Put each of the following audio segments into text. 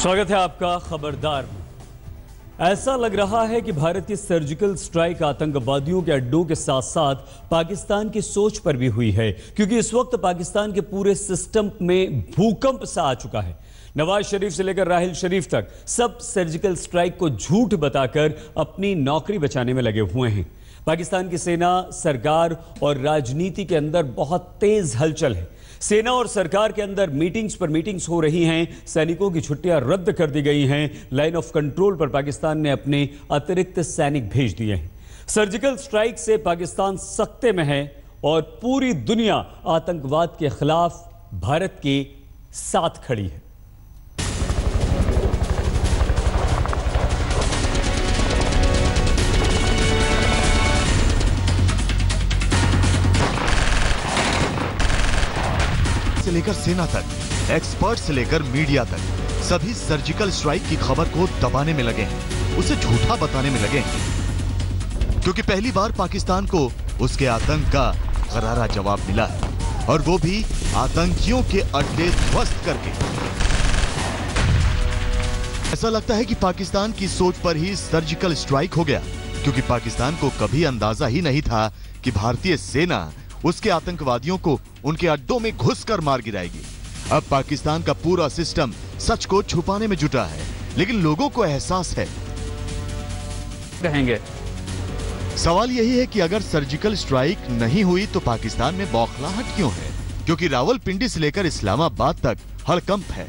स्वागत है आपका खबरदार में। ऐसा लग रहा है कि भारत की सर्जिकल स्ट्राइक आतंकवादियों के अड्डों के साथ साथ पाकिस्तान की सोच पर भी हुई है, क्योंकि इस वक्त पाकिस्तान के पूरे सिस्टम में भूकंप सा आ चुका है। नवाज शरीफ से लेकर राहिल शरीफ तक सब सर्जिकल स्ट्राइक को झूठ बताकर अपनी नौकरी बचाने में लगे हुए हैं। पाकिस्तान की सेना, सरकार और राजनीति के अंदर बहुत तेज हलचल है। सेना और सरकार के अंदर मीटिंग्स पर मीटिंग्स हो रही हैं, सैनिकों की छुट्टियां रद्द कर दी गई हैं, लाइन ऑफ कंट्रोल पर पाकिस्तान ने अपने अतिरिक्त सैनिक भेज दिए हैं। सर्जिकल स्ट्राइक से पाकिस्तान सख्ते में है और पूरी दुनिया आतंकवाद के खिलाफ भारत के साथ खड़ी है। से लेकर सेना तक, एक्सपर्ट से लेकर मीडिया तक, सभी सर्जिकल स्ट्राइक की खबर को दबाने में लगे हैं, उसे झूठा बताने में लगे हैं, क्योंकि पहली बार पाकिस्तान को उसके आतंक का करारा जवाब मिला है, और वो भी आतंकियों के अड्डे ध्वस्त करके। ऐसा लगता है कि पाकिस्तान की सोच पर ही सर्जिकल स्ट्राइक हो गया, क्योंकि पाकिस्तान को कभी अंदाजा ही नहीं था कि भारतीय सेना उसके आतंकवादियों को उनके अड्डों में घुसकर मार गिराएगी। अब पाकिस्तान का पूरा सिस्टम सच को छुपाने में जुटा है, लेकिन लोगों को एहसास है। कहेंगे सवाल यही है कि अगर सर्जिकल स्ट्राइक नहीं हुई तो पाकिस्तान में बौखलाहट क्यों है? क्योंकि रावलपिंडी से लेकर इस्लामाबाद तक हड़कंप है।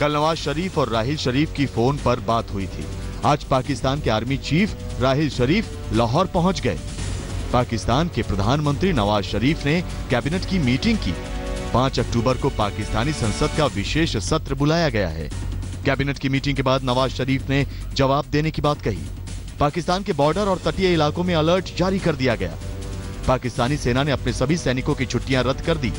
कल नवाज शरीफ और राहिल शरीफ की फोन पर बात हुई थी। आज पाकिस्तान के आर्मी चीफ राहिल शरीफ लाहौर पहुंच गए। पाकिस्तान के प्रधानमंत्री नवाज शरीफ ने कैबिनेट की मीटिंग की। 5 अक्टूबर को पाकिस्तानी संसद का विशेष सत्र बुलाया गया है। कैबिनेट की मीटिंग के बाद नवाज शरीफ ने जवाब देने की बात कही। पाकिस्तान के बॉर्डर और तटीय इलाकों में अलर्ट जारी कर दिया गया। पाकिस्तानी सेना ने अपने सभी सैनिकों की छुट्टियां रद्द कर दी।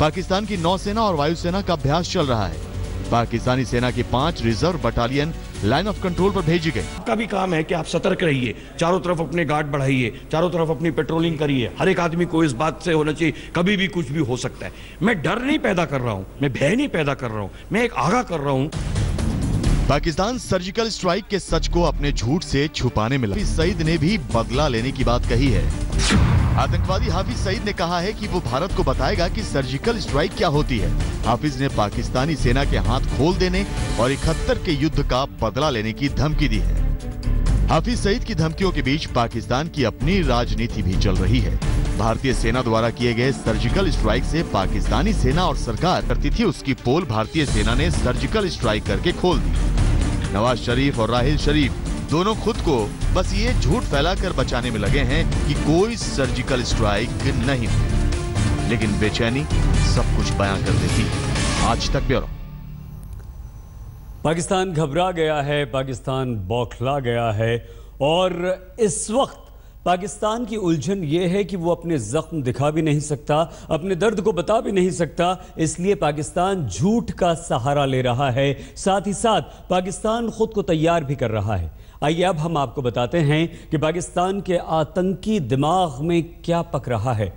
पाकिस्तान की नौसेना और वायुसेना का अभ्यास चल रहा है। पाकिस्तानी सेना की 5 reserve battalion line of control पर भेजी गई। आपका भी काम है कि आप सतर्क रहिए, चारों तरफ अपने गार्ड बढ़ाइए, चारों तरफ अपनी पेट्रोलिंग करिए। हर एक आदमी को इस बात से होना चाहिए कभी भी कुछ भी हो सकता है। मैं डर नहीं पैदा कर रहा हूं, मैं भय नहीं पैदा कर रहा हूं, मैं एक आगाह कर रहा हूं। पाकिस्तान सर्जिकल स्ट्राइक के सच को अपने झूठ से छुपाने में लगा। हाफिज सईद ने भी बदला लेने की बात कही है। आतंकवादी हाफिज सईद ने कहा है कि वो भारत को बताएगा कि सर्जिकल स्ट्राइक क्या होती है। हाफिज ने पाकिस्तानी सेना के हाथ खोल देने और 71 के युद्ध का बदला लेने की धमकी दी है। हाफिज सईद की धमकियों के बीच पाकिस्तान की अपनी राजनीति भी चल रही है। भारतीय सेना द्वारा किए गए सर्जिकल स्ट्राइक से पाकिस्तानी सेना और सरकार करती थी, उसकी पोल भारतीय सेना ने सर्जिकल स्ट्राइक करके खोल दी। नवाज शरीफ और राहिल शरीफ दोनों खुद को बस ये झूठ फैलाकर बचाने में लगे हैं कि कोई सर्जिकल स्ट्राइक नहीं हुई, लेकिन बेचैनी सब कुछ बयां कर देती है। आज तक ब्यूरो। पाकिस्तान घबरा गया है, पाकिस्तान बौखला गया है और इस वक्त पाकिस्तान की उलझन यह है कि वो अपने जख्म दिखा भी नहीं सकता, अपने दर्द को बता भी नहीं सकता, इसलिए पाकिस्तान झूठ का सहारा ले रहा है। साथ ही साथ पाकिस्तान खुद को तैयार भी कर रहा है। आइए अब हम आपको बताते हैं कि पाकिस्तान के आतंकी दिमाग में क्या पक रहा है।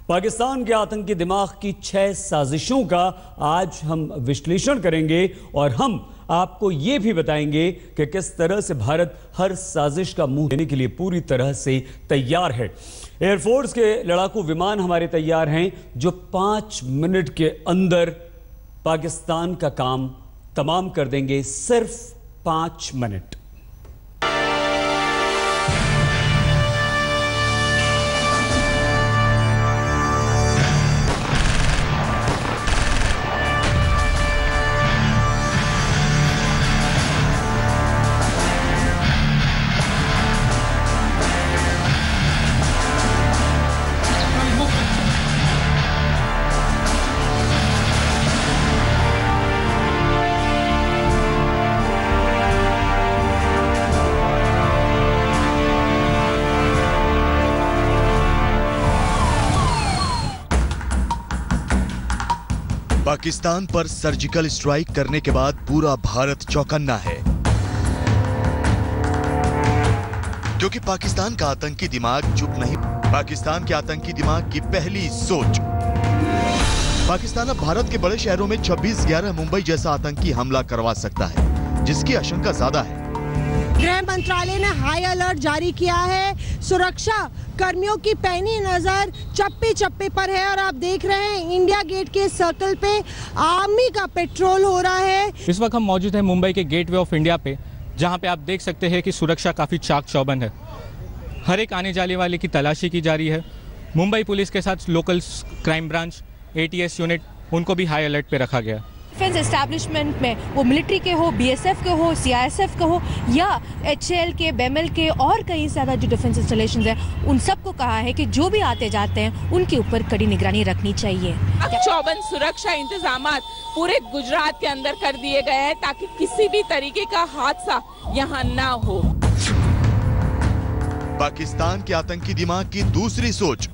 पाकिस्तान के आतंकी दिमाग की 6 साजिशों का आज हम विश्लेषण करेंगे और हम आपको यह भी बताएंगे कि किस तरह से भारत हर साजिश का मुंह देने के लिए पूरी तरह से तैयार है। एयरफोर्स के लड़ाकू विमान हमारे तैयार हैं, जो 5 मिनट के अंदर पाकिस्तान का काम तमाम कर देंगे। सिर्फ 5 मिनट। पाकिस्तान पर सर्जिकल स्ट्राइक करने के बाद पूरा भारत चौकन्ना है, क्योंकि पाकिस्तान का आतंकी दिमाग चुप नहीं। पाकिस्तान के आतंकी दिमाग की पहली सोच, पाकिस्तान अब भारत के बड़े शहरों में 26/11 मुंबई जैसा आतंकी हमला करवा सकता है, जिसकी आशंका ज्यादा है। गृह मंत्रालय ने हाई अलर्ट जारी किया है। सुरक्षा कर्मियों की पैनी नजर चप्पे चप्पे पर है और आप देख रहे हैं इंडिया गेट के सर्कल पे आर्मी का पेट्रोल हो रहा है। इस वक्त हम मौजूद हैं मुंबई के गेटवे ऑफ इंडिया पे, जहां पे आप देख सकते हैं कि सुरक्षा काफ़ी चाक चौबंद है। हर एक आने जाने वाले की तलाशी की जा रही है। मुंबई पुलिस के साथ local crime branch, ATS unit, उनको भी हाई अलर्ट पे रखा गया। डिफेंस एस्टैब्लिशमेंट में वो मिलिट्री के हो, BSF के हो, CISF के हो या HAL के, BEML के और कई ज़्यादा जो डिफेंस इंस्टॉलेशंस हैं, उन सबको कहा है कि जो भी आते जाते हैं उनके ऊपर कड़ी निगरानी रखनी चाहिए। चौबंद सुरक्षा इंतजाम पूरे गुजरात के अंदर कर दिए गए हैं ताकि किसी भी तरीके का हादसा यहाँ ना हो। पाकिस्तान के आतंकी दिमाग की दूसरी सोच।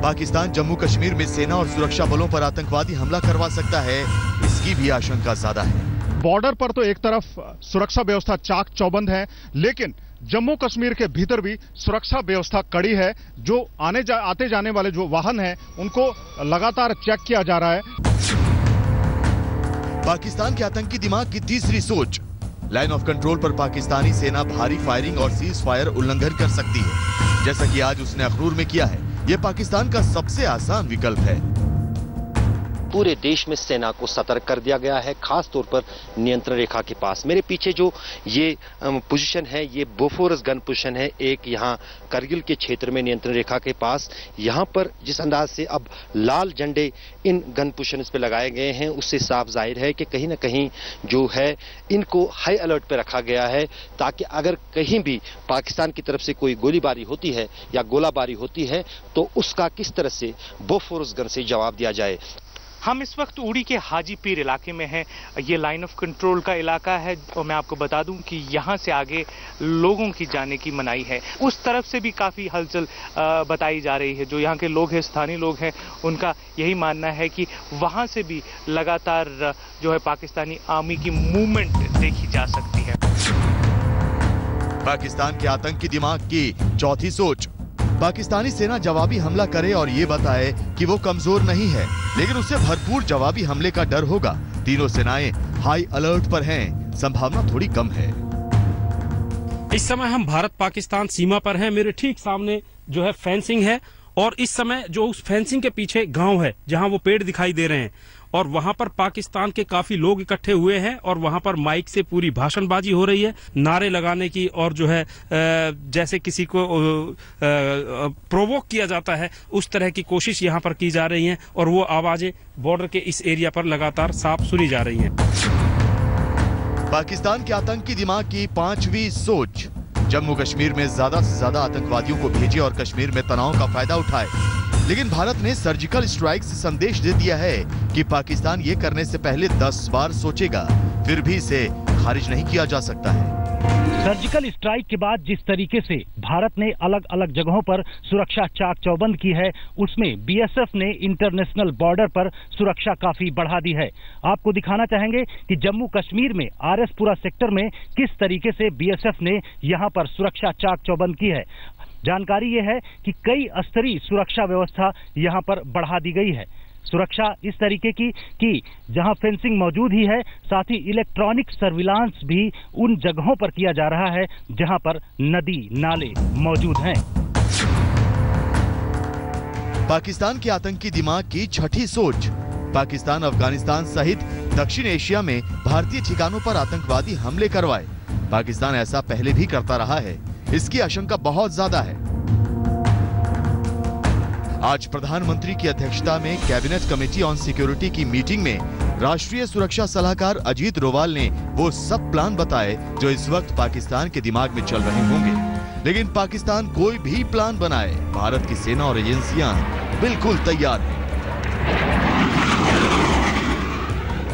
पाकिस्तान जम्मू कश्मीर में सेना और सुरक्षा बलों पर आतंकवादी हमला करवा सकता है, इसकी भी आशंका ज्यादा है। बॉर्डर पर तो एक तरफ सुरक्षा व्यवस्था चाक चौबंद है, लेकिन जम्मू कश्मीर के भीतर भी सुरक्षा व्यवस्था कड़ी है। जो आते जाने वाले जो वाहन हैं, उनको लगातार चेक किया जा रहा है। पाकिस्तान के आतंकी दिमाग की तीसरी सोच। लाइन ऑफ कंट्रोल पर पाकिस्तानी सेना भारी फायरिंग और सीज फायर उल्लंघन कर सकती है, जैसा कि आज उसने अखनूर में किया है। यह पाकिस्तान का सबसे आसान विकल्प है। पूरे देश में सेना को सतर्क कर दिया गया है, खास तौर पर नियंत्रण रेखा के पास। मेरे पीछे जो ये पोजीशन है, ये बोफोरस गन पोजीशन है, एक यहाँ करगिल के क्षेत्र में नियंत्रण रेखा के पास। यहाँ पर जिस अंदाज से अब लाल झंडे इन गन पोजीशन पे लगाए गए हैं, उससे साफ जाहिर है कि कहीं ना कहीं जो है इनको हाई अलर्ट पे रखा गया है, ताकि अगर कहीं भी पाकिस्तान की तरफ से कोई गोलीबारी होती है या गोलाबारी होती है तो उसका किस तरह से बोफोरस गन से जवाब दिया जाए। हम इस वक्त उड़ी के हाजी पीर इलाके में हैं। ये लाइन ऑफ कंट्रोल का इलाका है और मैं आपको बता दूं कि यहाँ से आगे लोगों की जाने की मनाही है। उस तरफ से भी काफ़ी हलचल बताई जा रही है। जो यहाँ के लोग हैं, स्थानीय लोग हैं, उनका यही मानना है कि वहाँ से भी लगातार जो है पाकिस्तानी आर्मी की मूवमेंट देखी जा सकती है। पाकिस्तान के आतंकी दिमाग की चौथी सोच। पाकिस्तानी सेना जवाबी हमला करे और ये बताए कि वो कमजोर नहीं है, लेकिन उससे भरपूर जवाबी हमले का डर होगा। तीनों सेनाएं हाई अलर्ट पर हैं, संभावना थोड़ी कम है। इस समय हम भारत पाकिस्तान सीमा पर हैं। मेरे ठीक सामने जो है फेंसिंग है और इस समय जो उस फेंसिंग के पीछे गांव है, जहां वो पेड़ दिखाई दे रहे हैं और वहां पर पाकिस्तान के काफी लोग इकट्ठे हुए हैं और वहां पर माइक से पूरी भाषणबाजी हो रही है, नारे लगाने की, और जो है जैसे किसी को प्रोवोक किया जाता है उस तरह की कोशिश यहां पर की जा रही है और वो आवाजें बॉर्डर के इस एरिया पर लगातार साफ सुनी जा रही हैं। पाकिस्तान के आतंकी दिमाग की पांचवी सोच। जम्मू कश्मीर में ज्यादा से ज्यादा आतंकवादियों को भेजे और कश्मीर में तनाव का फायदा उठाए। लेकिन भारत ने सर्जिकल स्ट्राइक से संदेश दे दिया है कि पाकिस्तान ये करने से पहले 10 बार सोचेगा, फिर भी इसे खारिज नहीं किया जा सकता है। सर्जिकल स्ट्राइक के बाद जिस तरीके से भारत ने अलग अलग जगहों पर सुरक्षा चाक चौबंद की है, उसमें BSF ने इंटरनेशनल बॉर्डर पर सुरक्षा काफी बढ़ा दी है। आपको दिखाना चाहेंगे कि जम्मू कश्मीर में RS-पुरा सेक्टर में किस तरीके से BSF ने यहां पर सुरक्षा चाक चौबंद की है। जानकारी ये है कि कई स्तरीय सुरक्षा व्यवस्था यहां पर बढ़ा दी गई है। सुरक्षा इस तरीके की कि जहां फेंसिंग मौजूद ही है, साथ ही इलेक्ट्रॉनिक सर्विलांस भी उन जगहों पर किया जा रहा है जहां पर नदी नाले मौजूद हैं। पाकिस्तान के आतंकी दिमाग की छठी सोच। पाकिस्तान अफगानिस्तान सहित दक्षिण एशिया में भारतीय ठिकानों पर आतंकवादी हमले करवाए। पाकिस्तान ऐसा पहले भी करता रहा है, इसकी आशंका बहुत ज्यादा है। आज प्रधानमंत्री की अध्यक्षता में कैबिनेट कमेटी ऑन सिक्योरिटी की मीटिंग में राष्ट्रीय सुरक्षा सलाहकार अजीत डोवाल ने वो सब प्लान बताए जो इस वक्त पाकिस्तान के दिमाग में चल रहे होंगे। लेकिन पाकिस्तान कोई भी प्लान बनाए, भारत की सेना और एजेंसियां बिल्कुल तैयार हैं।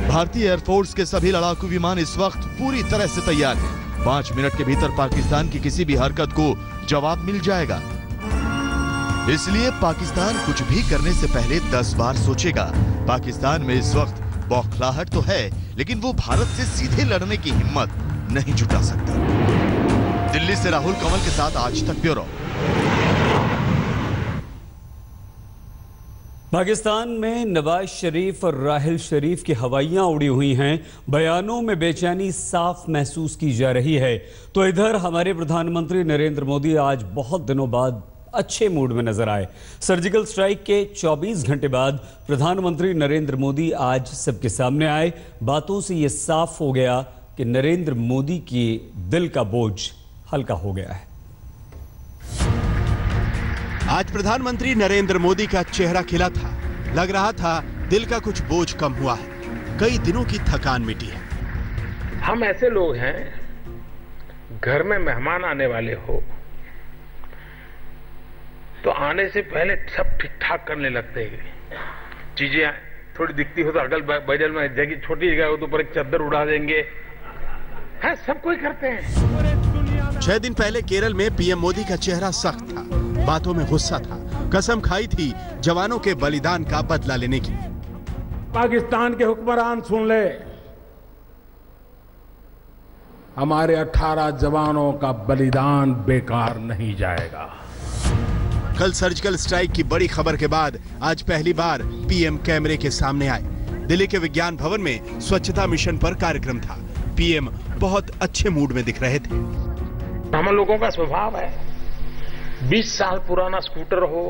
भारतीय एयरफोर्स के सभी लड़ाकू विमान इस वक्त पूरी तरह से तैयार हैं। 5 मिनट के भीतर पाकिस्तान की किसी भी हरकत को जवाब मिल जाएगा। इसलिए पाकिस्तान कुछ भी करने से पहले 10 बार सोचेगा। पाकिस्तान में इस वक्त बौखलाहट तो है, लेकिन वो भारत से सीधे लड़ने की हिम्मत नहीं जुटा सकता। दिल्ली से राहुल कंवल के साथ आज तक ब्यूरो। पाकिस्तान में नवाज शरीफ और राहिल शरीफ की हवाइयां उड़ी हुई हैं। बयानों में बेचैनी साफ महसूस की जा रही है। तो इधर हमारे प्रधानमंत्री नरेंद्र मोदी आज बहुत दिनों बाद अच्छे मूड में नजर आए। सर्जिकल स्ट्राइक के 24 घंटे बाद प्रधानमंत्री नरेंद्र मोदी आज सबके सामने आए। बातों से यह साफ हो गया कि नरेंद्र मोदी के दिल का बोझ हल्का हो गया है। आज प्रधानमंत्री नरेंद्र मोदी का चेहरा खिला था। लग रहा था दिल का कुछ बोझ कम हुआ है, कई दिनों की थकान मिटी है। हम ऐसे लोग हैं, घर में मेहमान आने वाले हो तो आने से पहले सब ठीक ठाक करने लगते हैं। चीजें थोड़ी दिखती हो तो अगल बगल में जगह छोटी जगह हो तो ऊपर एक चादर उड़ा देंगे। हाँ, सब कोई करते हैं। 6 दिन पहले केरल में पीएम मोदी का चेहरा सख्त था, बातों में गुस्सा था। कसम खाई थी जवानों के बलिदान का बदला लेने की। पाकिस्तान के हुक्मरान सुन ले, हमारे 18 जवानों का बलिदान बेकार नहीं जाएगा। कल सर्जिकल स्ट्राइक की बड़ी खबर के बाद आज पहली बार पीएम कैमरे के सामने आए। दिल्ली के विज्ञान भवन में स्वच्छता मिशन पर कार्यक्रम था। पीएम बहुत अच्छे मूड में दिख रहे थे। हम लोगों का स्वभाव है, 20 साल पुराना स्कूटर हो,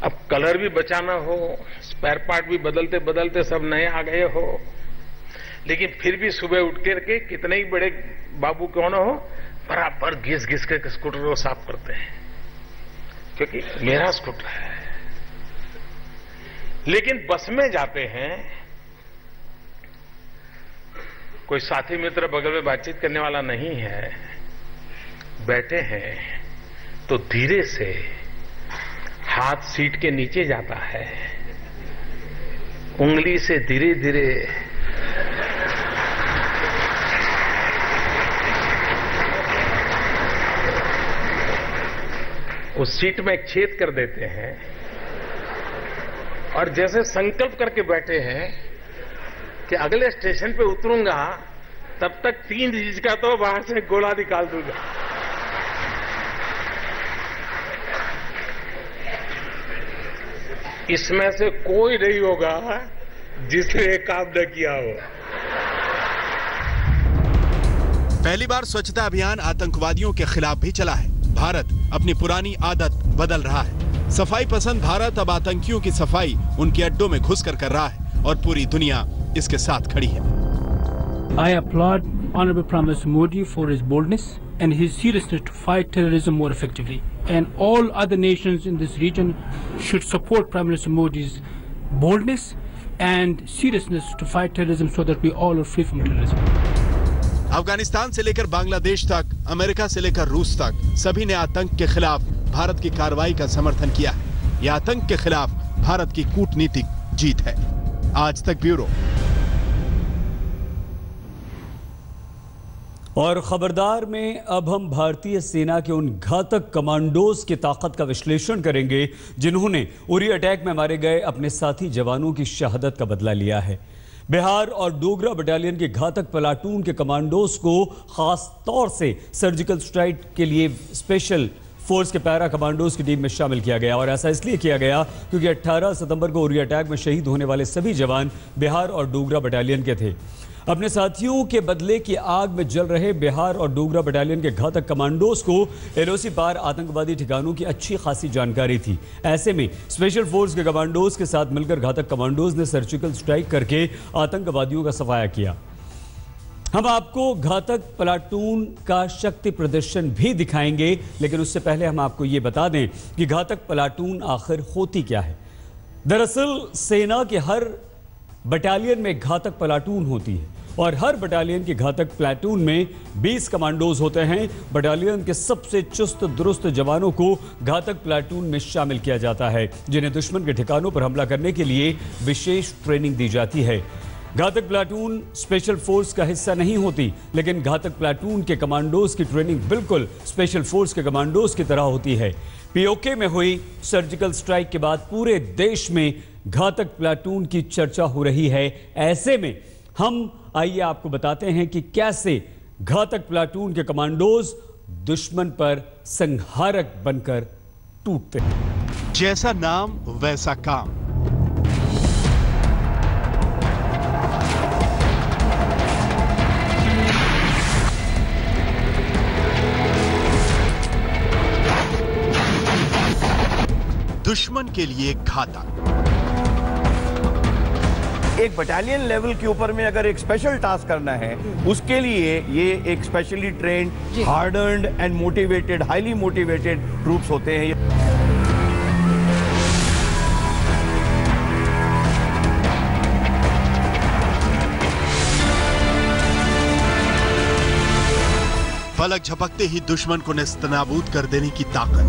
अब कलर भी बचाना हो, स्पेयर पार्ट भी बदलते बदलते सब नए आ गए हो, लेकिन फिर भी सुबह उठ करके कितने ही बड़े बाबू क्यों न हो, बराबर घिस घिस के स्कूटर को साफ करते हैं, क्योंकि मेरा स्कूटर है। लेकिन बस में जाते हैं, कोई साथी मित्र बगल में बातचीत करने वाला नहीं है, बैठे हैं तो धीरे से हाथ सीट के नीचे जाता है, उंगली से धीरे धीरे उस सीट में एक छेद कर देते हैं और जैसे संकल्प करके बैठे हैं कि अगले स्टेशन पे उतरूंगा तब तक 3 इंच का तो बाहर से गोला निकाल दूंगा। इसमें से कोई नहीं होगा जिसने ये काम न किया हो। पहली बार स्वच्छता अभियान आतंकवादियों के खिलाफ भी चला है। भारत अपनी पुरानी आदत बदल रहा है। सफाई पसंद भारत अब आतंकियों की सफाई उनके अड्डों में घुसकर कर रहा है और पूरी दुनिया इसके साथ खड़ी है। I applaud Honorable Prime Minister Modi for his boldness and his seriousness to fight terrorism more effectively. And all other nations in this region should support Prime Minister Modi's boldness and seriousness to fight terrorism so that we all are free from terrorism. Afghanistan से लेकर बांग्लादेश तक, America से लेकर रूस तक, सभी ने आतंक के खिलाफ भारत की कार्रवाई का समर्थन किया है। यह आतंक के खिलाफ भारत की कूटनीतिक जीत है। आज तक ब्यूरो। और खबरदार में अब हम भारतीय सेना के उन घातक कमांडोज की ताकत का विश्लेषण करेंगे जिन्होंने उरी अटैक में मारे गए अपने साथी जवानों की शहादत का बदला लिया है। बिहार और डोगरा बटालियन के घातक प्लाटून के कमांडोज को खास तौर से सर्जिकल स्ट्राइक के लिए स्पेशल फोर्स के पैरा कमांडोज की टीम में शामिल किया गया। और ऐसा इसलिए किया गया क्योंकि 18 सितंबर को उरी अटैक में शहीद होने वाले सभी जवान बिहार और डोगरा बटालियन के थे। अपने साथियों के बदले की आग में जल रहे बिहार और डोगरा बटालियन के घातक कमांडोज को एलओसी पार आतंकवादी ठिकानों की अच्छी खासी जानकारी थी। ऐसे में स्पेशल फोर्स के कमांडोज के साथ मिलकर घातक कमांडोज ने सर्जिकल स्ट्राइक करके आतंकवादियों का सफाया किया। हम आपको घातक प्लाटून का शक्ति प्रदर्शन भी दिखाएंगे, लेकिन उससे पहले हम आपको ये बता दें कि घातक प्लाटून आखिर होती क्या है। दरअसल सेना के हर बटालियन में घातक प्लाटून होती है और हर बटालियन की घातक प्लाटून में 20 कमांडोज होते हैं। बटालियन के सबसे चुस्त दुरुस्त जवानों को घातक प्लाटून में शामिल किया जाता है, जिन्हें दुश्मन के ठिकानों पर हमला करने के लिए विशेष ट्रेनिंग दी जाती है। घातक प्लाटून स्पेशल फोर्स का हिस्सा नहीं होती, लेकिन घातक प्लाटून के कमांडोज की ट्रेनिंग बिल्कुल स्पेशल फोर्स के कमांडोज की तरह होती है। पीओके में हुई सर्जिकल स्ट्राइक के बाद पूरे देश में घातक प्लाटून की चर्चा हो रही है। ऐसे में हम आइए आपको बताते हैं कि कैसे घातक प्लाटून के कमांडोज दुश्मन पर संहारक बनकर टूटते हैं। जैसा नाम वैसा काम। दुश्मन के लिए घातक। एक बटालियन लेवल के ऊपर में अगर एक स्पेशल टास्क करना है, उसके लिए ये एक specially trained, hardened and motivated, highly motivated troops होते हैं। पलक झपकते ही दुश्मन को नेस्तनाबूद कर देने की ताकत।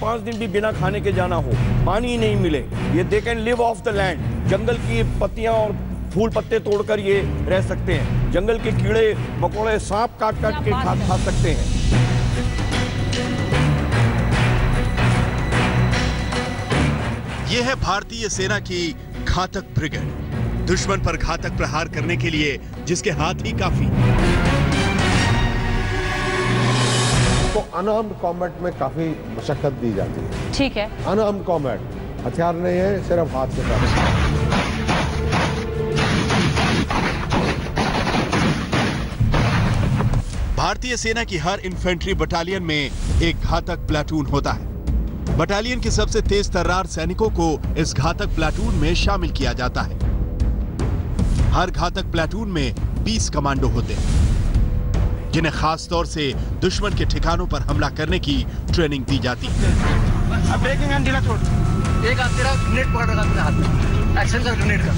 पांच दिन भी बिना खाने के जाना हो, पानी नहीं मिले, ये they can live off the land. जंगल की पत्तियां और फूल पत्ते तोड़कर ये रह सकते हैं। जंगल के कीड़े मकोड़े सांप काट काट के खा सकते हैं। यह है भारतीय सेना की घातक ब्रिगेड, दुश्मन पर घातक प्रहार करने के लिए जिसके हाथ ही काफी। तो अनआर्म्ड कॉम्बैट में काफी मशक्कत दी जाती है। ठीक है। अनआर्म्ड कॉम्बैट, हथियार नहीं है, सिर्फ हाथ से काम। भारतीय सेना की हर इन्फेंट्री बटालियन में एक घातक प्लाटून होता है। बटालियन के सबसे तेज तर्रार सैनिकों को इस घातक प्लाटून में शामिल किया जाता है। हर घातक प्लाटून में 20 कमांडो होते हैं, जिन्हें खास तौर से दुश्मन के ठिकानों पर हमला करने की ट्रेनिंग दी जाती है। एक हाथ तेरा ग्रेनेड पकड़ रखा अपने हाथ में, एक्शन कर ग्रेनेड का।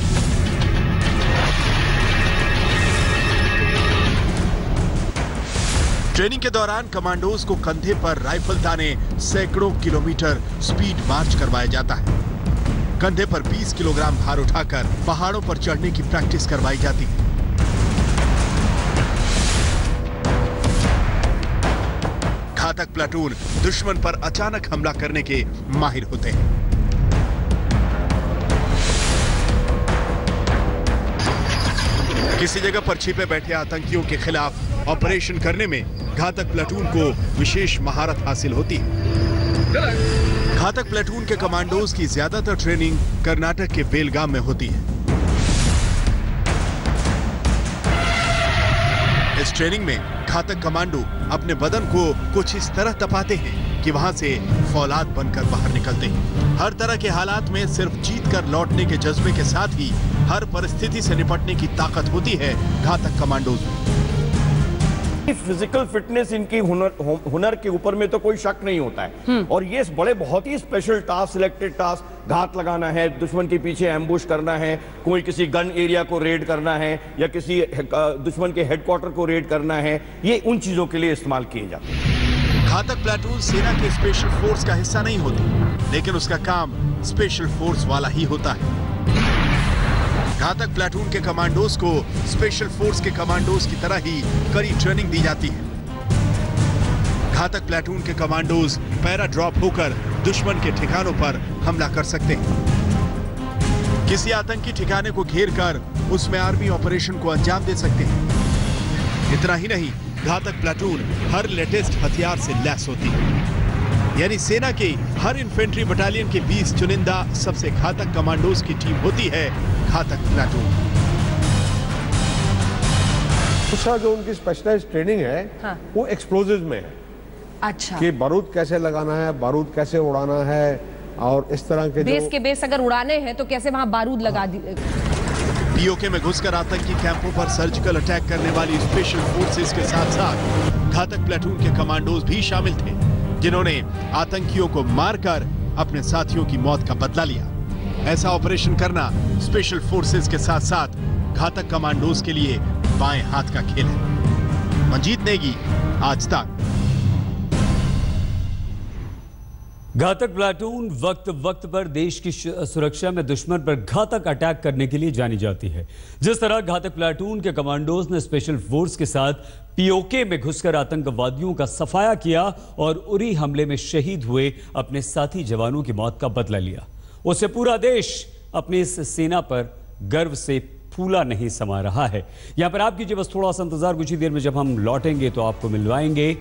ट्रेनिंग के दौरान कमांडोज को कंधे पर राइफल ताने सैकड़ों किलोमीटर स्पीड मार्च करवाया जाता है। कंधे पर 20 किलोग्राम भार उठाकर पहाड़ों पर चढ़ने की प्रैक्टिस करवाई जाती है। घातक प्लाटून दुश्मन पर अचानक हमला करने के माहिर होते हैं। किसी जगह पर छिपे बैठे आतंकियों के खिलाफ ऑपरेशन करने में घातक प्लाटून को विशेष महारत हासिल होती है। घातक प्लाटून के कमांडोज की ज्यादातर ट्रेनिंग कर्नाटक के बेलगाम में होती है। इस ट्रेनिंग में घातक कमांडो अपने बदन को कुछ इस तरह तपाते हैं कि वहां से फौलाद बनकर बाहर निकलते हैं। हर तरह के हालात में सिर्फ जीत कर लौटने के जज्बे के साथ ही हर परिस्थिति से निपटने की ताकत होती है घातक कमांडोज में। फिजिकल फिटनेस इनकी हुनर के ऊपर में तो कोई शक नहीं होता है। और ये बड़े बहुत ही स्पेशल टास्क, सिलेक्टेड टास्क, घात लगाना है, दुश्मन के पीछे एम्बुश करना है, कोई किसी गन एरिया को रेड करना है या किसी दुश्मन के हेडक्वार्टर को रेड करना है, ये उन चीजों के लिए इस्तेमाल किए जाते हैं। घातक प्लाटून सेना के स्पेशल फोर्स का हिस्सा नहीं होती, लेकिन उसका काम स्पेशल फोर्स वाला ही होता है। घातक प्लाटून के कमांडोज को स्पेशल फोर्स के कमांडोज की तरह ही कड़ी ट्रेनिंग दी जाती है। घातक प्लाटून के कमांडोज पैरा ड्रॉप होकर दुश्मन के ठिकानों पर हमला कर सकते हैं। किसी आतंकी ठिकाने को घेर कर उसमें आर्मी ऑपरेशन को अंजाम दे सकते हैं। इतना ही नहीं, घातक प्लाटून हर लेटेस्ट हथियार से लैस होती है। यानी सेना के हर इन्फेंट्री बटालियन के 20 चुनिंदा सबसे घातक कमांडोज की टीम होती है घातक प्लाटून। दूसरा जो उनकी स्पेशलाइज्ड ट्रेनिंग है, हाँ। वो एक्सप्लोजिव में है। अच्छा। कि बारूद कैसे लगाना है, बारूद कैसे उड़ाना है, और इस तरह के बेस के बेस अगर उड़ाने हैं तो कैसे वहां बारूद लगा दी। पीओके में घुसकर आतंकी कैंपों पर सर्जिकल अटैक करने वाली स्पेशल फोर्सेस के साथ साथ घातक प्लाटून के कमांडोज भी शामिल थे, जिन्होंने आतंकियों को मारकर अपने साथियों की मौत का बदला लिया। ऐसा ऑपरेशन करना स्पेशल फोर्सेस के साथ साथ घातक कमांडोज के लिए बाएं हाथ का खेल है। मंजीत नेगी, आज तक। घातक प्लाटून वक्त वक्त पर देश की सुरक्षा में दुश्मन पर घातक अटैक करने के लिए जानी जाती है। जिस तरह घातक प्लाटून के कमांडोज ने स्पेशल फोर्स के साथ पीओके में घुसकर आतंकवादियों का सफाया किया और उरी हमले में शहीद हुए अपने साथी जवानों की मौत का बदला लिया, उससे पूरा देश अपनी इस सेना पर गर्व से फूला नहीं समा रहा है। यहां पर आप कीजिए बस थोड़ा सा इंतजार, कुछ ही देर में जब हम लौटेंगे तो आपको मिलवाएंगे।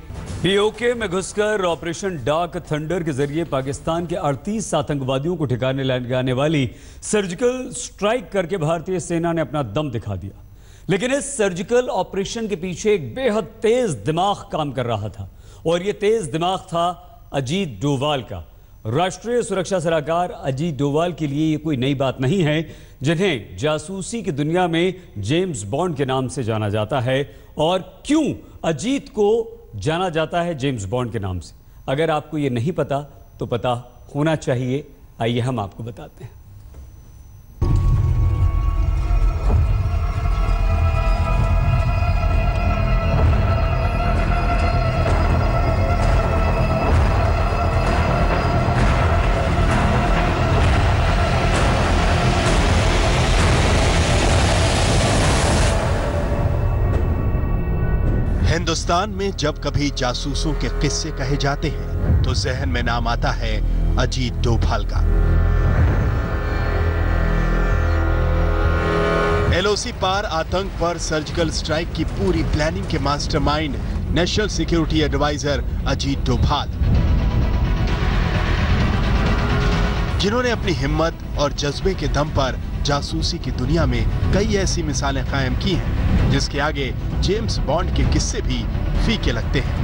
पीओके में घुसकर ऑपरेशन डार्क थंडर के जरिए पाकिस्तान के 38 आतंकवादियों को ठिकाने लगाने वाली सर्जिकल स्ट्राइक करके भारतीय सेना ने अपना दम दिखा दिया। लेकिन इस सर्जिकल ऑपरेशन के पीछे एक बेहद तेज दिमाग काम कर रहा था और यह तेज दिमाग था अजीत डोभाल का। राष्ट्रीय सुरक्षा सलाहकार अजीत डोभाल के लिए ये कोई नई बात नहीं है, जिन्हें जासूसी की दुनिया में जेम्स बॉन्ड के नाम से जाना जाता है। और क्यों अजीत को जाना जाता है जेम्स बॉन्ड के नाम से, अगर आपको ये नहीं पता तो पता होना चाहिए। आइए हम आपको बताते हैं। हिंदुस्तान में जब कभी जासूसों के किस्से कहे जाते हैं तो जहन में नाम आता है अजीत डोभाल का। एलओसी पार आतंक पर सर्जिकल स्ट्राइक की पूरी प्लानिंग के mastermind national security adviser Ajit Doval, जिन्होंने अपनी हिम्मत और जज्बे के दम पर जासूसी की दुनिया में कई ऐसी मिसालें कायम की हैं जिसके आगे जेम्स बॉन्ड के किस्से भी फीके लगते हैं।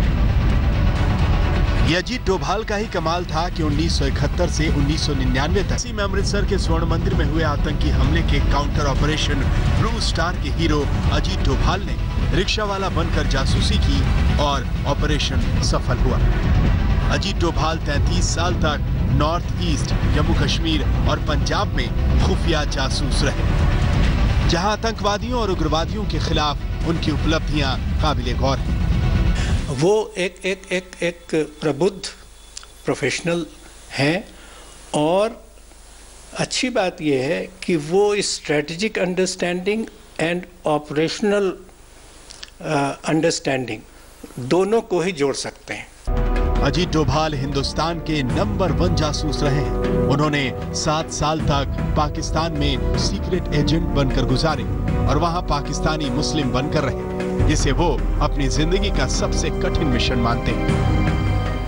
ये अजीत डोभाल का ही कमाल था कि 1971 से 1999 तक में अमृतसर के स्वर्ण मंदिर में हुए आतंकी हमले के काउंटर ऑपरेशन ब्लू स्टार के हीरो अजीत डोभाल ने रिक्शा वाला बनकर जासूसी की और ऑपरेशन सफल हुआ। अजीत डोभाल 33 साल तक नॉर्थ ईस्ट, जम्मू कश्मीर और पंजाब में खुफिया जासूस रहे, जहां आतंकवादियों और उग्रवादियों के खिलाफ उनकी उपलब्धियां काबिले गौर हैं। वो एक प्रबुद्ध प्रोफेशनल हैं और अच्छी बात यह है कि वो strategic understanding and operational understanding दोनों को ही जोड़ सकते हैं। अजीत डोभाल हिंदुस्तान के नंबर 1 जासूस रहे हैं। उन्होंने 7 साल तक पाकिस्तान में सीक्रेट एजेंट बनकर गुजारे और वहां पाकिस्तानी मुस्लिम बनकर रहे, जिसे वो अपनी जिंदगी का सबसे कठिन मिशन मानते हैं।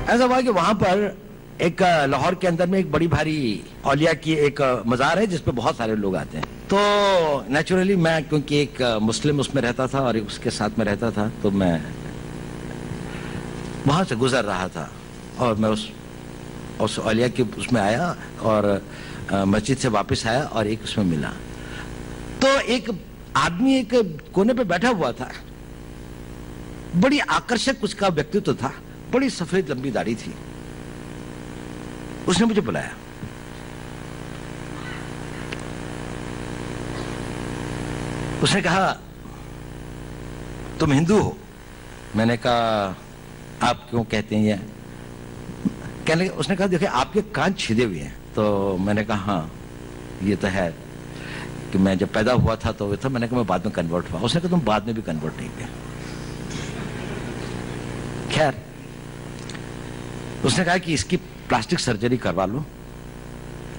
ऐसा हुआ कि वहां पर एक लाहौर के अंदर में एक बड़ी भारी औलिया की एक मजार है जिसपे बहुत सारे लोग आते हैं। तो नेचुरली मैं, क्योंकि एक मुस्लिम उसमें रहता था और एक उसके साथ में रहता था, तो मैं वहां से गुजर रहा था और मैं उस औलिया के उसमें आया और मस्जिद से वापस आया और एक उसमें मिला। तो एक आदमी एक कोने पे बैठा हुआ था, बड़ी आकर्षक उसका व्यक्तित्व था, बड़ी सफेद लंबी दाढ़ी थी। उसने मुझे बुलाया, उसने कहा तुम हिंदू हो? मैंने कहा आप क्यों कहते हैं ये? कहने लगे, उसने कहा देखिए आपके कान छिदे हुए हैं। तो मैंने कहा हाँ ये तो है कि मैं जब पैदा हुआ था तो वो था। मैंने कहा मैं बाद में कन्वर्ट हुआ। उसने कहा तुम बाद में भी कन्वर्ट नहीं हुए। खैर उसने कहा कि इसकी प्लास्टिक सर्जरी करवा लो,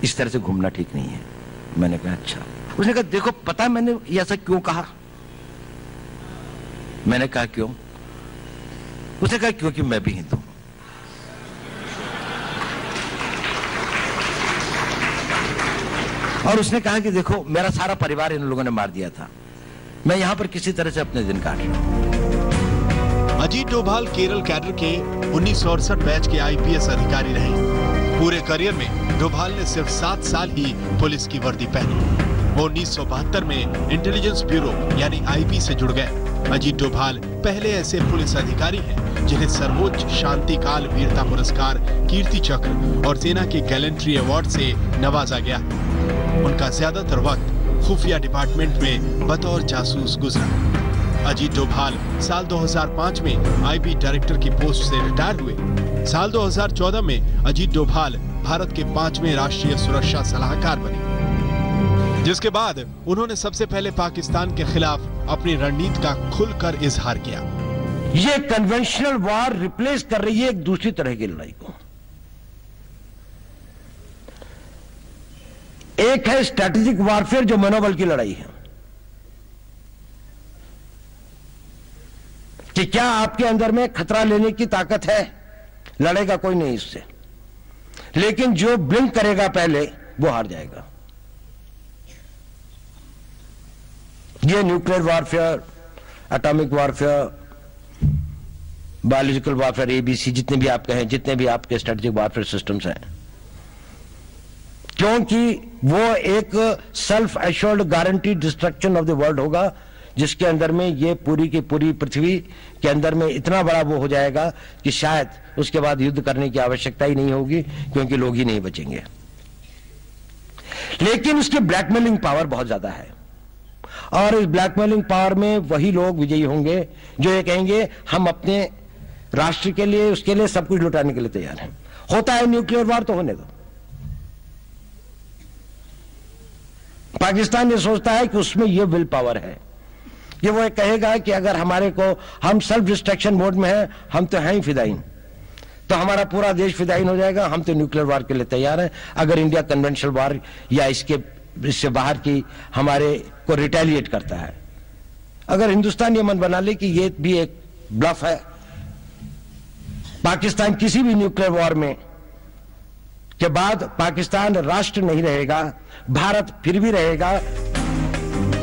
इस तरह से घूमना ठीक नहीं है। मैंने कहा अच्छा। उसने कहा देखो पता है मैंने ये ऐसा क्यों कहा? मैंने कहा क्यों? उसने कहा क्योंकि मैं भी हिंदू हूं। और उसने कहा कि देखो मेरा सारा परिवार इन लोगों ने मार दिया था, मैं यहां पर किसी तरह से अपने दिन काट रहा हूं। अजीत डोभाल केरल कैडर के 1968 बैच के आईपीएस अधिकारी रहे। पूरे करियर में डोभाल ने सिर्फ 7 साल ही पुलिस की वर्दी पहनी। वो 1972 में इंटेलिजेंस ब्यूरो यानी आईबी से जुड़ गए। अजीत डोभाल पहले ऐसे पुलिस अधिकारी हैं जिन्हें सर्वोच्च शांति काल वीरता पुरस्कार, कीर्ति चक्र और सेना के गैलेंट्री अवार्ड से नवाजा गया। उनका ज्यादातर वक्त खुफिया डिपार्टमेंट में बतौर जासूस गुजरा। अजीत डोभाल साल 2005 में आईबी डायरेक्टर की पोस्ट से रिटायर हुए। साल 2014 में अजीत डोभाल भारत के 5वें राष्ट्रीय सुरक्षा सलाहकार बने, जिसके बाद उन्होंने सबसे पहले पाकिस्तान के खिलाफ अपनी रणनीति का खुलकर इजहार किया। ये कन्वेंशनल वॉर रिप्लेस कर रही है एक दूसरी तरह की लड़ाई को। एक है स्ट्रैटेजिक वॉरफेयर जो मनोबल की लड़ाई है कि क्या आपके अंदर में खतरा लेने की ताकत है, लड़ेगा कोई नहीं इससे, लेकिन जो ब्लिंक करेगा पहले वो हार जाएगा। ये nuclear warfare, atomic warfare, biological warfare, ABC, जितने भी आप कहें, जितने भी आपके स्ट्रेटेजिक वॉरफेयर सिस्टम्स हैं, क्योंकि वो एक self assured guarantee destruction of the world होगा, जिसके अंदर में ये पूरी की पूरी पृथ्वी के अंदर में इतना बड़ा वो हो जाएगा कि शायद उसके बाद युद्ध करने की आवश्यकता ही नहीं होगी, क्योंकि लोग ही नहीं बचेंगे। लेकिन उसकी ब्लैकमेलिंग पावर बहुत ज्यादा है, और इस ब्लैकमेलिंग पावर में वही लोग विजयी होंगे जो ये कहेंगे हम अपने राष्ट्र के लिए, उसके लिए सब कुछ लुटाने के लिए तैयार हैं। होता है न्यूक्लियर वॉर तो होने दो। पाकिस्तान ये सोचता है कि उसमें ये विल पावर है कि वो कहेगा कि अगर हमारे को, हम सेल्फ डिस्ट्रक्शन मोड में हैं, हम तो हैं ही फिदाइन, तो हमारा पूरा देश फिदाइन हो जाएगा, हम तो न्यूक्लियर वॉर के लिए तैयार हैं। अगर इंडिया कन्वेंशनल वॉर या इससे बाहर की हमारे को रिटेलिएट करता है, अगर हिंदुस्तान ये मन बना ले कि ये भी एक ब्लफ है, पाकिस्तान किसी भी न्यूक्लियर वॉर में के बाद पाकिस्तान राष्ट्र नहीं रहेगा, भारत फिर भी रहेगा।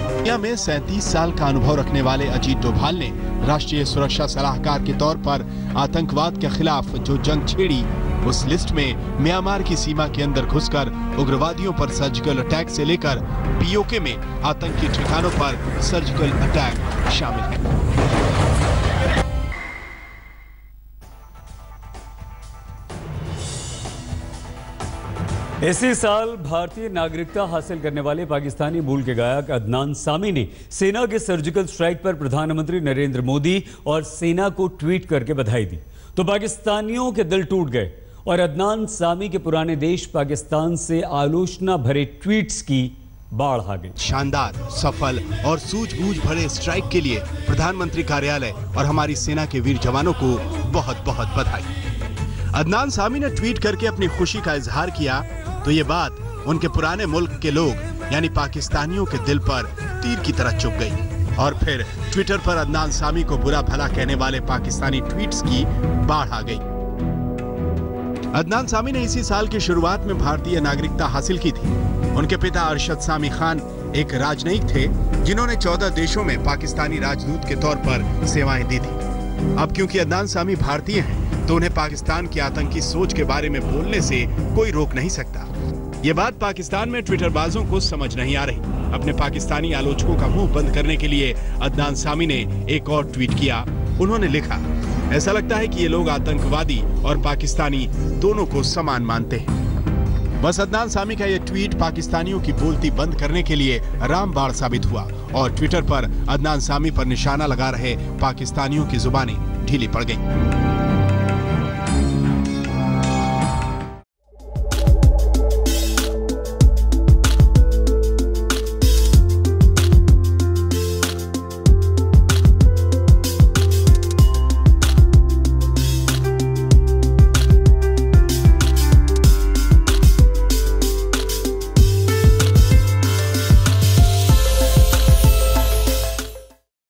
दुनिया में 37 साल का अनुभव रखने वाले अजीत डोभाल ने राष्ट्रीय सुरक्षा सलाहकार के तौर पर आतंकवाद के खिलाफ जो जंग छेड़ी, उस लिस्ट में म्यांमार की सीमा के अंदर घुसकर उग्रवादियों पर सर्जिकल अटैक से लेकर पीओके में आतंकी ठिकानों पर सर्जिकल अटैक शामिल है। इसी साल भारतीय नागरिकता हासिल करने वाले पाकिस्तानी मूल के गायक अदनान सामी ने सेना के सर्जिकल स्ट्राइक पर प्रधानमंत्री नरेंद्र मोदी और सेना को ट्वीट करके बधाई दी, तो पाकिस्तानियों के दिल टूट गए और अदनान सामी के पुराने देश पाकिस्तान से आलोचना भरे ट्वीट्स की बाढ़ आ गई। शानदार, सफल और सूझबूझ भरे स्ट्राइक के लिए प्रधानमंत्री कार्यालय और हमारी सेना के वीर जवानों को बहुत बहुत बधाई। अदनान सामी ने ट्वीट करके अपनी खुशी का इजहार किया तो ये बात उनके पुराने मुल्क के लोग यानी पाकिस्तानियों के दिल पर तीर की तरह चुभ गई और फिर ट्विटर पर अदनान सामी को बुरा भला कहने वाले पाकिस्तानी ट्वीट्स की बाढ़ आ गई। अदनान सामी ने इसी साल की शुरुआत में भारतीय नागरिकता हासिल की थी। उनके पिता अरशद सामी खान एक राजनयिक थे जिन्होंने 14 देशों में पाकिस्तानी राजदूत के तौर पर सेवाएं दी थी। अब क्योंकि अदनान सामी भारतीय हैं तो उन्हें पाकिस्तान की आतंकी सोच के बारे में बोलने से कोई रोक नहीं सकता। ये बात पाकिस्तान में ट्विटरबाजों को समझ नहीं आ रही। अपने पाकिस्तानी आलोचकों का मुंह बंद करने के लिए अदनान सामी ने एक और ट्वीट किया। उन्होंने लिखा, ऐसा लगता है कि ये लोग आतंकवादी और पाकिस्तानी दोनों को समान मानते हैं। बस अदनान सामी का ये ट्वीट पाकिस्तानियों की बोलती बंद करने के लिए रामबाण साबित हुआ और ट्विटर पर अदनान सामी पर निशाना लगा रहे पाकिस्तानियों की जुबानें ढीली पड़ गईं।